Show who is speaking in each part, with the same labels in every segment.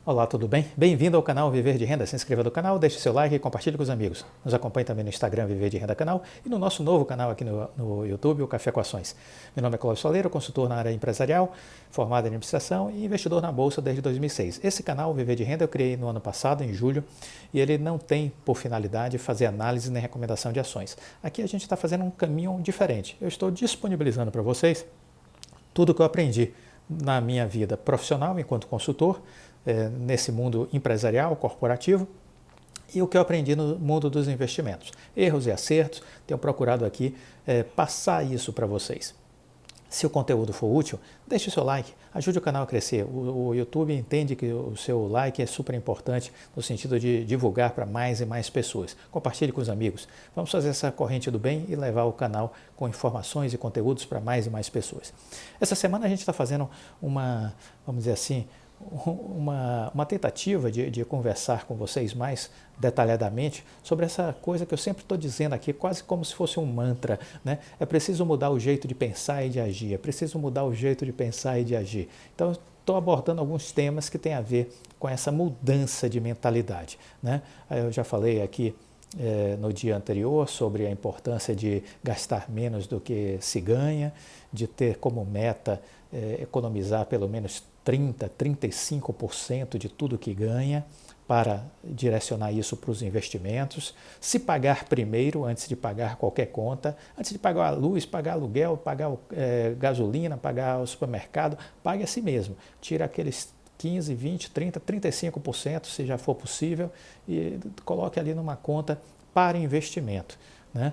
Speaker 1: Olá, tudo bem? Bem-vindo ao canal Viver de Renda. Se inscreva no canal, deixe seu like e compartilhe com os amigos. Nos acompanhe também no Instagram Viver de Renda Canal e no nosso novo canal aqui no YouTube, o Café com Ações. Meu nome é Cláudio Soleiro, consultor na área empresarial, formado em administração e investidor na Bolsa desde 2006. Esse canal Viver de Renda eu criei no ano passado, em julho, e ele não tem por finalidade fazer análise nem recomendação de ações. Aqui a gente está fazendo um caminho diferente. Eu estou disponibilizando para vocês tudo o que eu aprendi na minha vida profissional enquanto consultor, nesse mundo empresarial, corporativo, e o que eu aprendi no mundo dos investimentos. Erros e acertos, tenho procurado aqui passar isso para vocês. Se o conteúdo for útil, deixe o seu like, ajude o canal a crescer. O YouTube entende que o seu like é super importante no sentido de divulgar para mais e mais pessoas. Compartilhe com os amigos. Vamos fazer essa corrente do bem e levar o canal com informações e conteúdos para mais e mais pessoas. Essa semana a gente está fazendo vamos dizer assim, uma tentativa de conversar com vocês mais detalhadamente sobre essa coisa que eu sempre estou dizendo aqui, quase como se fosse um mantra, né? É preciso mudar o jeito de pensar e de agir, é preciso mudar o jeito de pensar e de agir. Então, estou abordando alguns temas que têm a ver com essa mudança de mentalidade, né? Eu já falei aqui no dia anterior sobre a importância de gastar menos do que se ganha, de ter como meta economizar pelo menos 35% de tudo que ganha para direcionar isso para os investimentos, se pagar primeiro antes de pagar qualquer conta, antes de pagar a luz, pagar aluguel, pagar gasolina, pagar o supermercado, pague a si mesmo, tira aqueles 15, 20, 30, 35%, se já for possível, e coloque ali numa conta para investimento, né?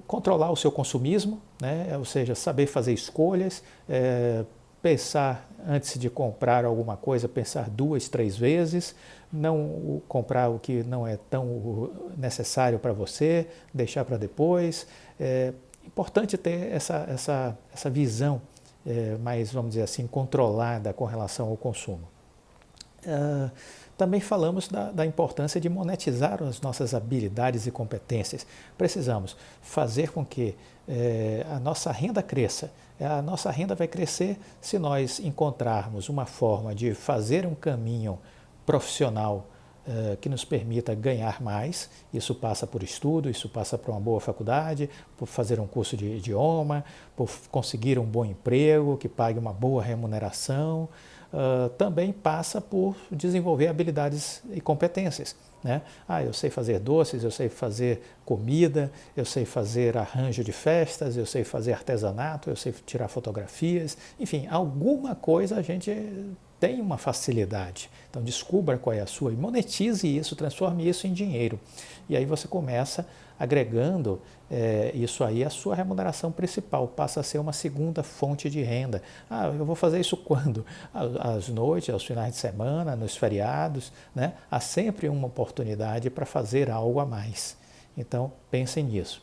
Speaker 1: Controlar o seu consumismo, né? Ou seja, saber fazer escolhas, pensar antes de comprar alguma coisa, pensar 2, 3 vezes, não comprar o que não é tão necessário para você, deixar para depois. É importante ter essa visão mais, vamos dizer assim, controlada com relação ao consumo. Também falamos da importância de monetizar as nossas habilidades e competências. Precisamos fazer com que a nossa renda cresça. A nossa renda vai crescer se nós encontrarmos uma forma de fazer um caminho profissional que nos permita ganhar mais. Isso passa por estudo, isso passa por uma boa faculdade, por fazer um curso de idioma, por conseguir um bom emprego que pague uma boa remuneração. Também passa por desenvolver habilidades e competências, né? Eu sei fazer doces, eu sei fazer comida, eu sei fazer arranjo de festas, eu sei fazer artesanato, eu sei tirar fotografias, enfim, alguma coisa a gente tem uma facilidade. Então descubra qual é a sua e monetize isso, transforme isso em dinheiro. E aí você começa agregando isso aí à sua remuneração principal, passa a ser uma segunda fonte de renda. Eu vou fazer isso quando? Às noites, aos finais de semana, nos feriados, né? Há sempre uma oportunidade para fazer algo a mais. Então, pensem nisso.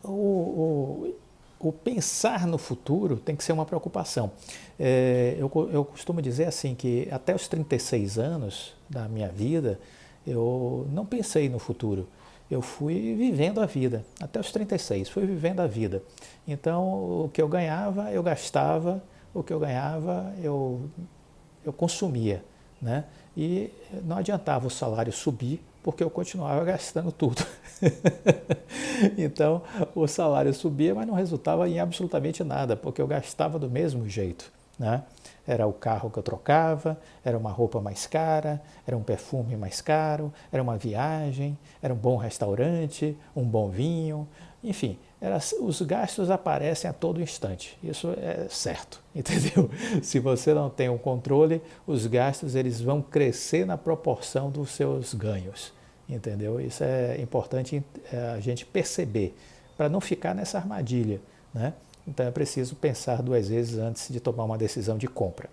Speaker 1: O pensar no futuro tem que ser uma preocupação. Eu costumo dizer assim que até os 36 anos da minha vida, eu não pensei no futuro. Eu fui vivendo a vida, até os 36, fui vivendo a vida. Então, o que eu ganhava, eu gastava, o que eu ganhava, eu consumia, né? E não adiantava o salário subir, porque eu continuava gastando tudo. Então, o salário subia, mas não resultava em absolutamente nada, porque eu gastava do mesmo jeito, né? Era o carro que eu trocava, era uma roupa mais cara, era um perfume mais caro, era uma viagem, era um bom restaurante, um bom vinho, enfim, os gastos aparecem a todo instante, isso é certo, entendeu? Se você não tem um controle, os gastos eles vão crescer na proporção dos seus ganhos, entendeu? Isso é importante a gente perceber, para não ficar nessa armadilha, né? Então é preciso pensar 2 vezes antes de tomar uma decisão de compra.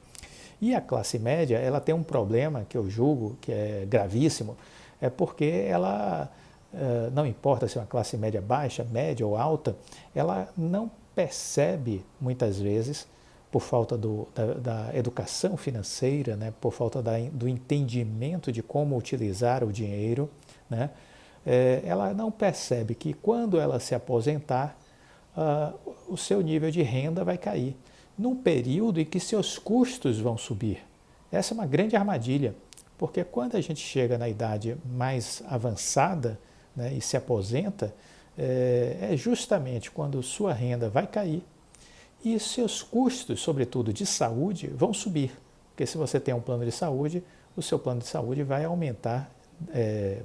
Speaker 1: E a classe média, ela tem um problema que eu julgo que é gravíssimo, é porque ela, não importa se é uma classe média baixa, média ou alta, ela não percebe muitas vezes, por falta da educação financeira, né, por falta do entendimento de como utilizar o dinheiro, né, ela não percebe que quando ela se aposentar, o seu nível de renda vai cair. num período em que seus custos vão subir. Essa é uma grande armadilha, porque quando a gente chega na idade mais avançada, né, e se aposenta, é justamente quando sua renda vai cair e seus custos, sobretudo de saúde, vão subir. Porque se você tem um plano de saúde, o seu plano de saúde vai aumentar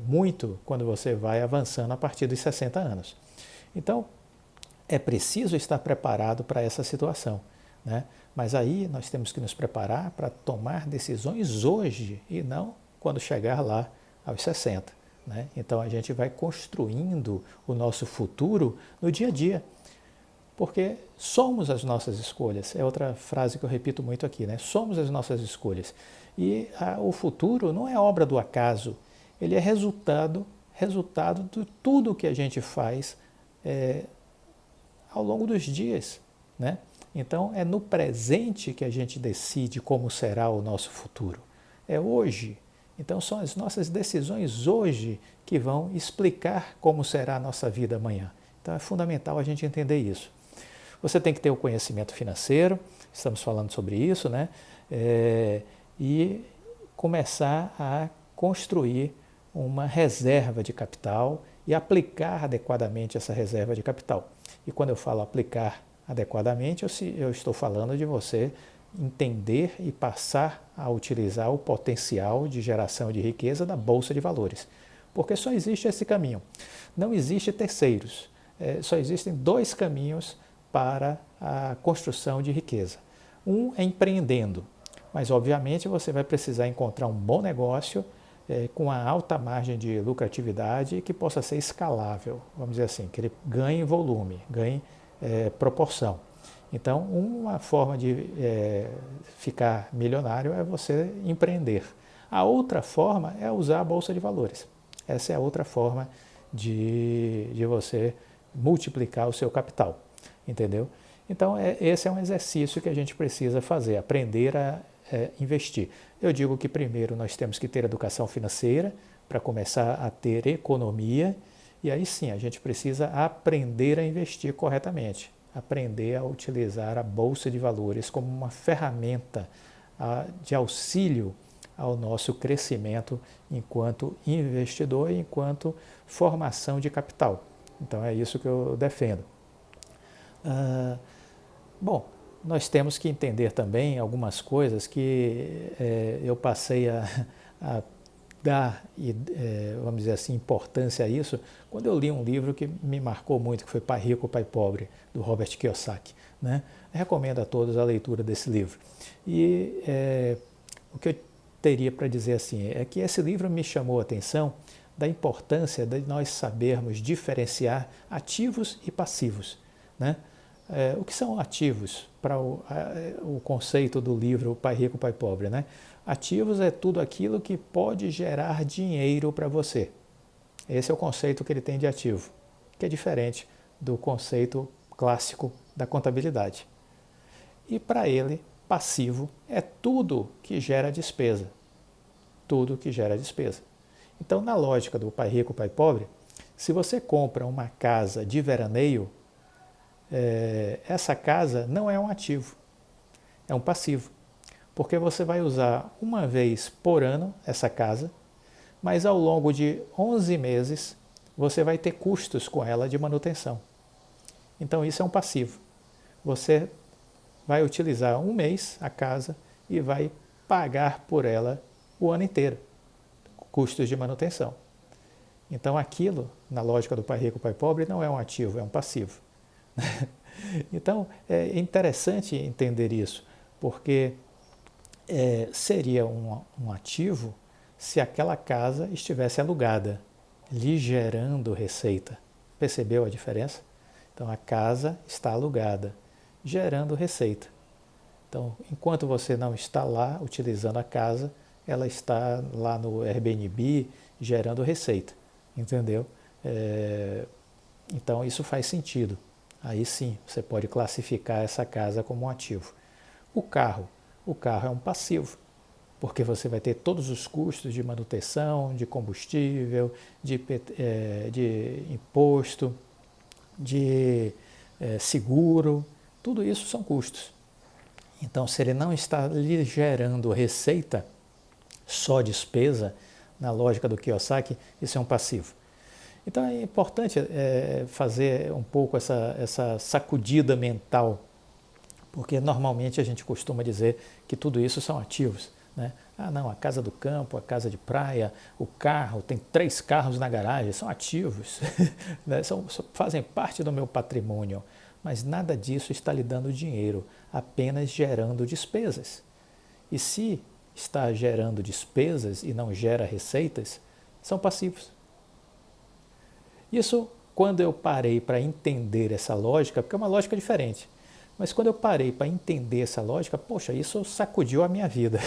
Speaker 1: muito quando você vai avançando a partir dos 60 anos. Então, é preciso estar preparado para essa situação, né? Mas aí nós temos que nos preparar para tomar decisões hoje e não quando chegar lá aos 60. Né? Então a gente vai construindo o nosso futuro no dia a dia, porque somos as nossas escolhas. É outra frase que eu repito muito aqui, né? Somos as nossas escolhas. E o futuro não é obra do acaso, ele é resultado de tudo que a gente faz ao longo dos dias, né? Então é no presente que a gente decide como será o nosso futuro. É hoje. Então são as nossas decisões hoje que vão explicar como será a nossa vida amanhã. Então é fundamental a gente entender isso. Você tem que ter o conhecimento financeiro, estamos falando sobre isso, né? E começar a construir uma reserva de capital e aplicar adequadamente essa reserva de capital. E quando eu falo aplicar adequadamente, eu estou falando de você entender e passar a utilizar o potencial de geração de riqueza da Bolsa de Valores. Porque só existe esse caminho. Não existe terceiros. Só existem dois caminhos para a construção de riqueza. Um é empreendendo, mas obviamente você vai precisar encontrar um bom negócio com uma alta margem de lucratividade que possa ser escalável, vamos dizer assim, que ele ganhe volume, ganhe proporção. Então, uma forma de ficar milionário é você empreender. A outra forma é usar a Bolsa de Valores. Essa é a outra forma de você multiplicar o seu capital, entendeu? Então, esse é um exercício que a gente precisa fazer, aprender a investir. Eu digo que primeiro nós temos que ter educação financeira para começar a ter economia e aí sim a gente precisa aprender a investir corretamente, aprender a utilizar a Bolsa de Valores como uma ferramenta de auxílio ao nosso crescimento enquanto investidor e enquanto formação de capital. Então é isso que eu defendo. Bom, nós temos que entender também algumas coisas que eu passei a dar, vamos dizer assim, importância a isso quando eu li um livro que me marcou muito, que foi Pai Rico, Pai Pobre, do Robert Kiyosaki. Né? Eu recomendo a todos a leitura desse livro. E o que eu teria para dizer assim é que esse livro me chamou a atenção da importância de nós sabermos diferenciar ativos e passivos. Né? O que são ativos para o conceito do livro Pai Rico, Pai Pobre? Né? Ativos é tudo aquilo que pode gerar dinheiro para você. Esse é o conceito que ele tem de ativo, que é diferente do conceito clássico da contabilidade. E para ele, passivo é tudo que gera despesa. Tudo que gera despesa. Então, na lógica do Pai Rico, Pai Pobre, se você compra uma casa de veraneio, essa casa não é um ativo, é um passivo. Porque você vai usar uma vez por ano essa casa, mas ao longo de 11 meses você vai ter custos com ela de manutenção. Então isso é um passivo. Você vai utilizar um mês a casa e vai pagar por ela o ano inteiro, custos de manutenção. Então aquilo, na lógica do Pai Rico, Pai Pobre, não é um ativo, é um passivo. Então é interessante entender isso, porque seria um ativo se aquela casa estivesse alugada, lhe gerando receita. Percebeu a diferença? Então a casa está alugada, gerando receita. Então, enquanto você não está lá utilizando a casa, ela está lá no Airbnb gerando receita, entendeu? Então isso faz sentido. Aí sim, você pode classificar essa casa como um ativo. O carro é um passivo, porque você vai ter todos os custos de manutenção, de combustível, de imposto, de seguro, tudo isso são custos. Então, se ele não está lhe gerando receita, só despesa, na lógica do Kiyosaki, isso é um passivo. Então é importante fazer um pouco essa sacudida mental, porque normalmente a gente costuma dizer que tudo isso são ativos. Né? Ah, não, a casa do campo, a casa de praia, o carro, tem 3 carros na garagem, são ativos, né? Fazem parte do meu patrimônio, mas nada disso está lhe dando dinheiro, apenas gerando despesas. E se está gerando despesas e não gera receitas, são passivos. Isso, quando eu parei para entender essa lógica, porque é uma lógica diferente, mas quando eu parei para entender essa lógica, poxa, isso sacudiu a minha vida.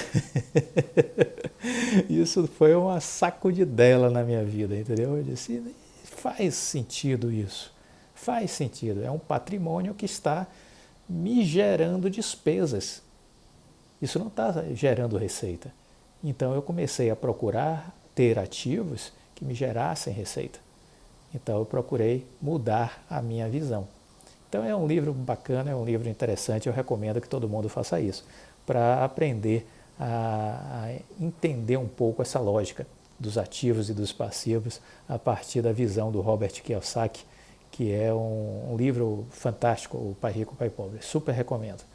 Speaker 1: Isso foi uma sacudidela na minha vida, entendeu? Eu disse, faz sentido isso, faz sentido. É um patrimônio que está me gerando despesas. Isso não está gerando receita. Então eu comecei a procurar ter ativos que me gerassem receita. Então eu procurei mudar a minha visão. Então é um livro bacana, é um livro interessante, eu recomendo que todo mundo faça isso, para aprender a entender um pouco essa lógica dos ativos e dos passivos a partir da visão do Robert Kiyosaki, que é um livro fantástico, O Pai Rico, o Pai Pobre. Super recomendo.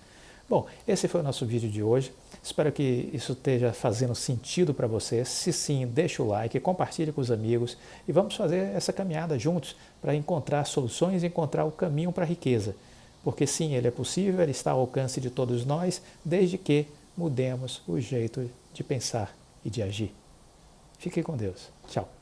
Speaker 1: Bom, esse foi o nosso vídeo de hoje. Espero que isso esteja fazendo sentido para você. Se sim, deixa o like, compartilhe com os amigos e vamos fazer essa caminhada juntos para encontrar soluções e encontrar o caminho para a riqueza. Porque sim, ele é possível, ele está ao alcance de todos nós, desde que mudemos o jeito de pensar e de agir. Fique com Deus. Tchau.